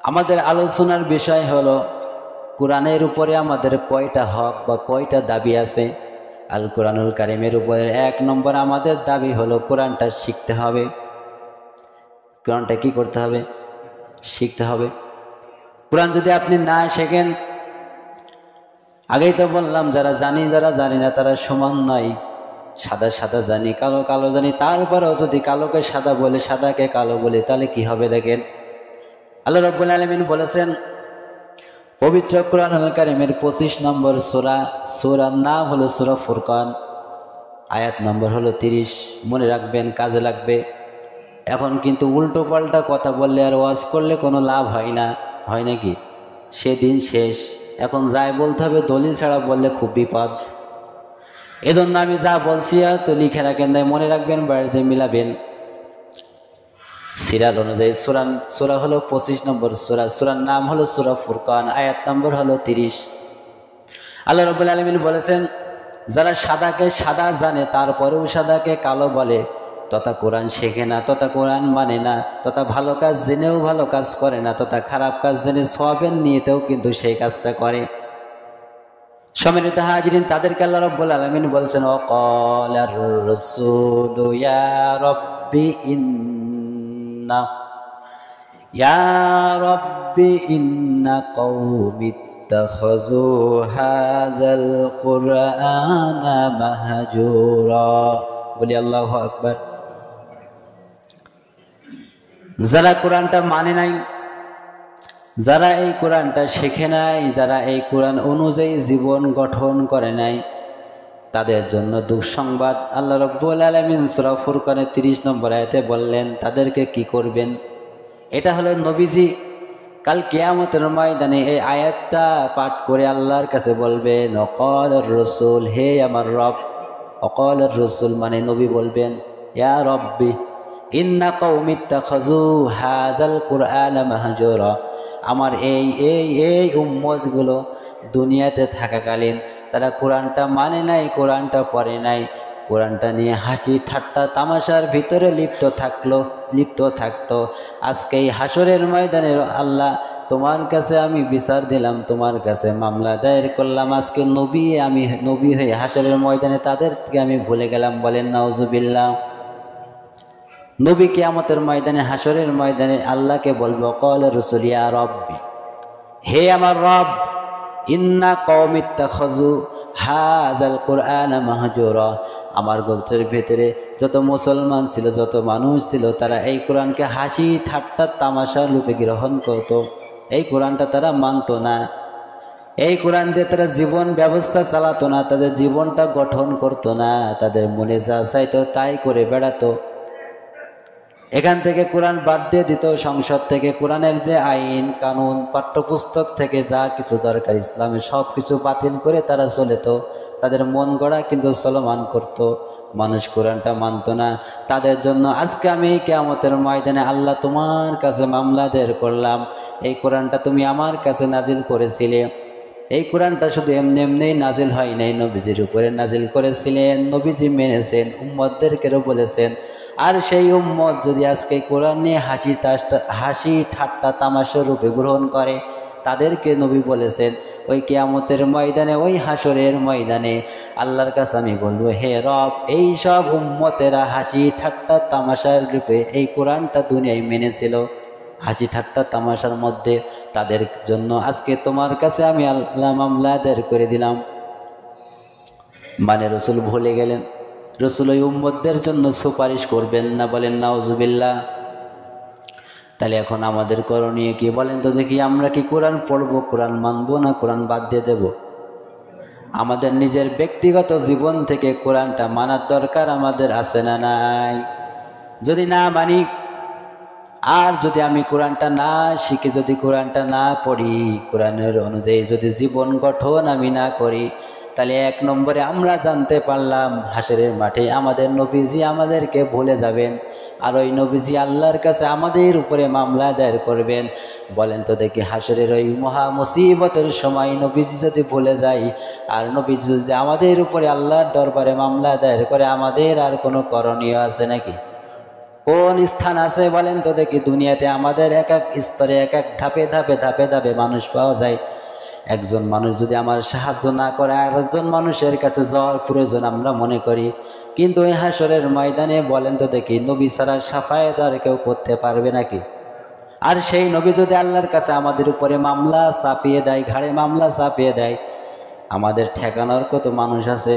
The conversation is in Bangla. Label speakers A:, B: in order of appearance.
A: আমাদের আলোচনার বিষয় হলো কোরআনের উপরে আমাদের কয়টা হক বা কয়টা দাবি আছে। আল কোরআনুল কারীমের উপরে 1 নম্বর আমাদের দাবি হলো কোরআনটা শিখতে হবে। কোরআনটা কি করতে হবে? শিখতে হবে। কোরআন যদি আপনি না শেখেন, আগেই তো বললাম যারা জানি না তারা সমান নয়। সাদা সাদা জানি, কালো কালো জানি, তারপরেও যদি কালোকে সাদা বলে, সাদাকে কালো বলে, তাহলে কি হবে দেখেন। আল্লাহ রাব্বুল আলামিন বলেছেন পবিত্র কোরআনুল কারীমের 25 নম্বর সূরা, সূরার নাম হলো সূরা ফুরকান, আয়াত নম্বর হলো 30। মনে রাখবেন, কাজে লাগবে। এখন কিন্তু উল্টো পাল্টা কথা বললে আর ওয়াজ করলে কোনো লাভ হয় না, হয় নাকি? সেদিন শেষ। এখন যাই বলতে হবে, দলিল ছাড়া বললে খুব বিপদ। এজন্য আমি যা বলছি তো লিখে রাখেন, মনে রাখবেন, বাড়িতে মিলাবেন। সিরাল অনুযায়ী সূরা হলো 25 নম্বর সূরা, সূরার নাম হলো সূরা ফুরকান, আয়াত নম্বর হলো 30। আল্লাহ রাব্বুল আলামিন বলেছেন যারা সাদাকে সাদা জানে তারপরেও সাদাকে কালো বলে, তথা কোরআন শেখে না, তথা কোরআন মানে না, তথা ভালো কাজ জেনেও ভালো কাজ করে না, তথা খারাপ কাজ জেনে সওয়াবের নিয়েতেও কিন্তু সেই কাজটা করে। সম্মানিত হাজিরিন, তাদেরকে আল্লাহ রাব্বুল আলামিন বলছেন ওয়াকালার রাসূলু ইয়া রাব্বি ইন্না কওমি ইত্তাখাযু হাযাল কুরআনা মাহজুরা। বলি আল্লাহু আকবার। যারা কোরআনটা মানে নাই, যারা এই কোরআনটা শেখে নাই, যারা এই কোরআন অনুযায়ী জীবন গঠন করে নাই, তাদের জন্য দুঃসংবাদ। আল্লাহ রাব্বুল আলামিন সূরা ফুরকানের 30 নম্বর আয়াতে বললেন তাদেরকে কি করবেন। এটা হলো নবীজি কাল কিয়ামতের ময়দানে এই আয়াতটা পাঠ করে আল্লাহর কাছে বলবেন ওয়াকালার রাসূল, হে আমার রব। ওয়াকালার রাসূল মানে নবী বলবেন ইয়া রাব্বি ইন্না কওমি ইত্তাখাযু হাযাল কুরআনা মাহজুরা। আমার এই উম্মতগুলো দুনিয়াতে থাকাকালীন তারা কোরআনটা মানে নাই, কোরআনটা পড়ে নাই, কোরআনটা নিয়ে হাসি ঠাট্টা তামাশার ভিতরে লিপ্ত থাকতো। আজকে এই হাসরের ময়দানে আল্লাহ তোমার কাছে আমি বিচার দিলাম, তোমার কাছে মামলা দায়ের করলাম, আজকে আমি নবী হয়ে হাসরের ময়দানে তাদের থেকে আমি ভুলে গেলাম। বলেন নাউজুবিল্লাহ। নবী কিয়ামতের ময়দানে, হাসরের ময়দানে আল্লাহকে বলবো ওয়াকালা রাসূল ইয়া রাব্বি, হে আমার রব, ইন্না কওমি ইত্তাখাযু হাযাল কুরআনা মাহজুরা। আমার গোত্রের ভেতরে যত মুসলমান ছিল, যত মানুষ ছিল, তারা এই কোরআনকে হাসি ঠাট্টা তামাশার রূপে গ্রহণ করত। এই কোরআনটা তারা মানত না, এই কোরআন দিয়ে তারা জীবন ব্যবস্থা চালাতো না, তাদের জীবনটা গঠন করতো না, তাদের মনে যা চাইতো তাই করে বেড়াতো। এখান থেকে কোরআন বাদ দিয়ে দিত, সংসদ থেকে কোরআনের যে আইন কানুন, পাঠ্যপুস্তক থেকে যা কিছু দরকার ইসলামের সব কিছু বাতিল করে তারা চলেত। তাদের মন গড়া কিন্তু চলমান করত, মানুষ কোরআনটা মানত না। তাদের জন্য আজকে আমি কিয়ামতের ময়দানে আল্লাহ তোমার কাছে মামলা দায়ের করলাম। এই কোরআনটা তুমি আমার কাছে নাজিল করেছিলে, এই কোরআনটা শুধু এমনি নাজিল হয় নাই, নবীজির উপরে নাজিল করেছিলেন, নবীজি মেনেছেন, উম্মতদেরকেও বলেছেন। আর সেই উম্মত যদি আজকে কোরআন নিয়ে হাসি ঠাট্টা তামাশার রূপে গ্রহণ করে, তাদেরকে নবী বলেছেন ওই কিয়ামতের ময়দানে, ওই হাসরের ময়দানে আল্লাহর কাছে আমি বলবো হে রব, এই সব উম্মতেরা হাসি ঠাট্টা তামাশার রূপে এই কোরআনটা দুনিয়ায় মেনেছিল, হাসি ঠাট্টা তামাশার মধ্যে, তাদের জন্য আজকে তোমার কাছে আমি আল্লাহ মামলা দায়ের করে দিলাম। মানে রসুল ভুলে গেলেন, রসুল ওই উম্মতদের জন্য সুপারিশ করবেন না। বলেন নাউজুবিল্লাহ। তাহলে এখন আমাদের করণীয় কি বলেন তো দেখি? আমরা কি কোরআন পড়বো, কোরআন মানবো, না কোরআন বাদ দিয়ে দেব? আমাদের নিজের ব্যক্তিগত জীবন থেকে কোরআনটা মানার দরকার আমাদের আছে না নাই? যদি না মানি, আর যদি আমি কোরআনটা না শিখে, যদি কোরআনটা না পড়ি, কোরআনের অনুযায়ী যদি জীবন গঠন আমি না করি, তাহলে 1 নম্বরে আমরা জানতে পারলাম হাসরের মাঠে আমাদের নবীজি আমাদেরকে ভুলে যাবেন, আর ওই নবীজি আল্লাহর কাছে আমাদের উপরে মামলা দায়ের করবেন। বলেন তো দেখি, হাসরের ওই মহা মুসিবতের সময় নবীজি যদি ভুলে যায়, আর নবীজি যদি আমাদের উপরে আল্লাহর দরবারে মামলা দায়ের করে, আমাদের আর কোনো করণীয় আছে নাকি? কোন স্থান আছে বলেন তো দেখি দুনিয়াতে? আমাদের এক এক স্তরে এক এক ধাপে ধাপে ধাপে ধাপে মানুষ পাওয়া যায়। একজন মানুষ যদি আমার সাহায্য না করে আর একজন মানুষের কাছে যাওয়ার প্রয়োজন আমরা মনে করি, কিন্তু এই হাসরের ময়দানে বলেন তো দেখি নবী ছাড়া সাফায়েত আর কেউ করতে পারবে নাকি? আর সেই নবী যদি আল্লাহর কাছে আমাদের উপরে মামলা চাপিয়ে দেয়, ঘাড়ে মামলা চাপিয়ে দেয়, আমাদের ঠেকানোর কত মানুষ আছে?